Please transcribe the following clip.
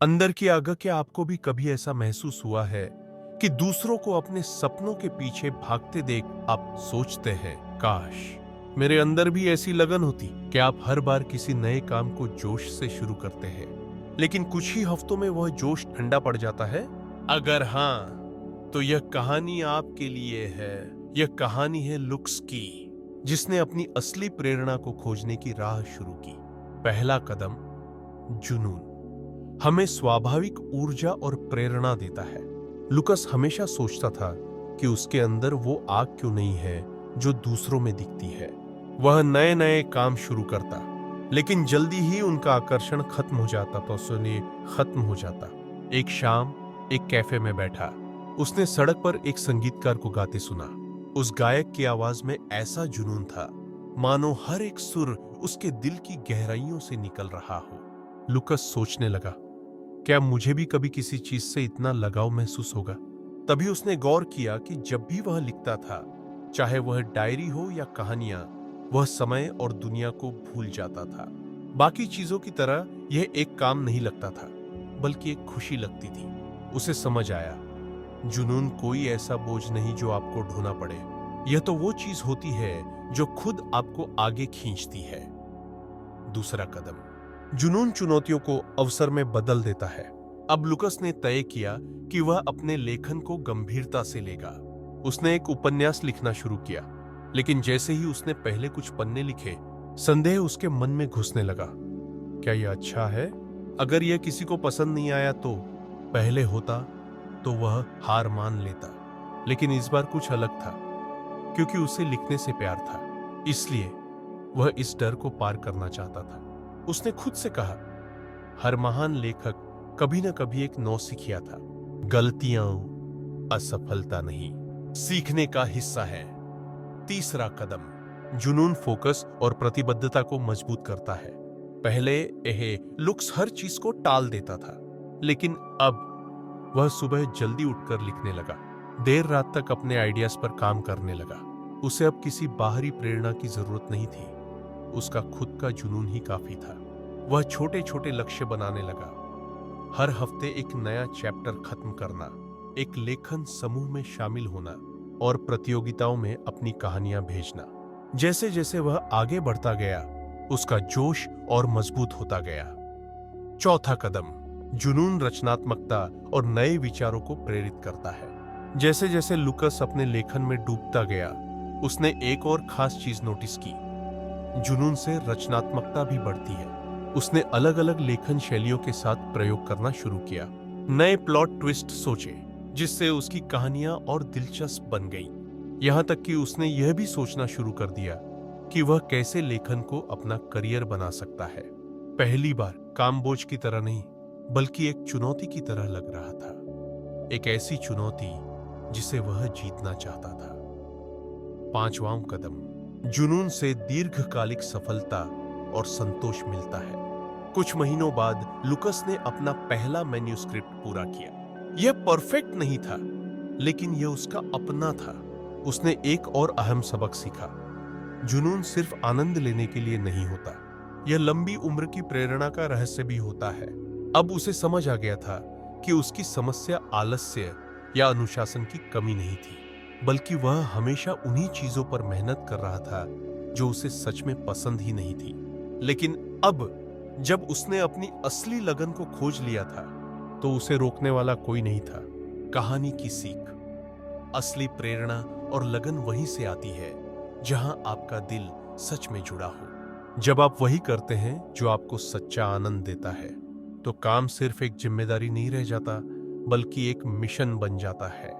अंदर की आग क्या आपको भी कभी ऐसा महसूस हुआ है कि दूसरों को अपने सपनों के पीछे भागते देख आप सोचते हैं, काश मेरे अंदर भी ऐसी लगन होती। क्या आप हर बार किसी नए काम को जोश से शुरू करते हैं, लेकिन कुछ ही हफ्तों में वह जोश ठंडा पड़ जाता है? अगर हाँ, तो यह कहानी आपके लिए है। यह कहानी है लुक्स की, जिसने अपनी असली प्रेरणा को खोजने की राह शुरू की। पहला कदम, जुनून, हमें स्वाभाविक ऊर्जा और प्रेरणा देता है। लुकस हमेशा सोचता था कि उसके अंदर वो आग क्यों नहीं है जो दूसरों में दिखती है। वह नए नए काम शुरू करता, लेकिन जल्दी ही उनका आकर्षण खत्म हो जाता तो सुनिए खत्म हो जाता। एक शाम एक कैफे में बैठा, उसने सड़क पर एक संगीतकार को गाते सुना। उस गायक की आवाज में ऐसा जुनून था, मानो हर एक सुर उसके दिल की गहराइयों से निकल रहा हो। लुकस सोचने लगा, क्या मुझे भी कभी किसी चीज से इतना लगाव महसूस होगा? तभी उसने गौर किया कि जब भी वह लिखता था, चाहे वह डायरी हो या कहानियां, वह समय और दुनिया को भूल जाता था। बाकी चीजों की तरह यह एक काम नहीं लगता था, बल्कि एक खुशी लगती थी। उसे समझ आया, जुनून कोई ऐसा बोझ नहीं जो आपको ढोना पड़े। यह तो वो चीज होती है जो खुद आपको आगे खींचती है। दूसरा कदम, जुनून चुनौतियों को अवसर में बदल देता है। अब लुकस ने तय किया कि वह अपने लेखन को गंभीरता से लेगा। उसने एक उपन्यास लिखना शुरू किया, लेकिन जैसे ही उसने पहले कुछ पन्ने लिखे, संदेह उसके मन में घुसने लगा। क्या यह अच्छा है? अगर यह किसी को पसंद नहीं आया तो? पहले होता तो वह हार मान लेता, लेकिन इस बार कुछ अलग था, क्योंकि उसे लिखने से प्यार था। इसलिए वह इस डर को पार करना चाहता था। उसने खुद से कहा, हर महान लेखक कभी न कभी एक नौसिखिया था। गलतियां असफलता नहीं, सीखने का हिस्सा है। तीसरा कदम, जुनून फोकस और प्रतिबद्धता को मजबूत करता है। पहले लुक्स हर चीज को टाल देता था, लेकिन अब वह सुबह जल्दी उठकर लिखने लगा, देर रात तक अपने आइडियाज पर काम करने लगा। उसे अब किसी बाहरी प्रेरणा की जरूरत नहीं थी, उसका खुद का जुनून ही काफी था। वह छोटे छोटे लक्ष्य बनाने लगा, हर हफ्ते एक नया चैप्टर खत्म करना, एक लेखन समूह में शामिल होना और प्रतियोगिताओं में अपनी कहानियां भेजना। जैसे जैसे वह आगे बढ़ता गया, उसका जोश और मजबूत होता गया। चौथा कदम, जुनून रचनात्मकता और नए विचारों को प्रेरित करता है। जैसे जैसे लुकस अपने लेखन में डूबता गया, उसने एक और खास चीज नोटिस की, जुनून से रचनात्मकता भी बढ़ती है। उसने अलग अलग लेखन शैलियों के साथ प्रयोग करना शुरू किया, नए प्लॉट ट्विस्ट सोचे, जिससे उसकी कहानियां और दिलचस्प बन गईं। यहां तक कि उसने यह भी सोचना शुरू कर दिया कि वह कैसे लेखन को अपना करियर बना सकता है। पहली बार काम बोझ की तरह नहीं, बल्कि एक चुनौती की तरह लग रहा था, एक ऐसी चुनौती जिसे वह जीतना चाहता था। पांचवां कदम, जुनून से दीर्घकालिक सफलता और संतोष मिलता है। कुछ महीनों बाद लुकस ने अपना पहला मैन्युस्क्रिप्ट पूरा किया। यह परफेक्ट नहीं था, लेकिन यह उसका अपना था। उसने एक और अहम सबक सीखा, जुनून सिर्फ आनंद लेने के लिए नहीं होता, यह लंबी उम्र की प्रेरणा का रहस्य भी होता है। अब उसे समझ आ गया था कि उसकी समस्या आलस्य या अनुशासन की कमी नहीं थी, बल्कि वह हमेशा उन्हीं चीजों पर मेहनत कर रहा था जो उसे सच में पसंद ही नहीं थी। लेकिन अब जब उसने अपनी असली लगन को खोज लिया था, तो उसे रोकने वाला कोई नहीं था। कहानी की सीख, असली प्रेरणा और लगन वहीं से आती है जहां आपका दिल सच में जुड़ा हो। जब आप वही करते हैं जो आपको सच्चा आनंद देता है, तो काम सिर्फ एक जिम्मेदारी नहीं रह जाता, बल्कि एक मिशन बन जाता है।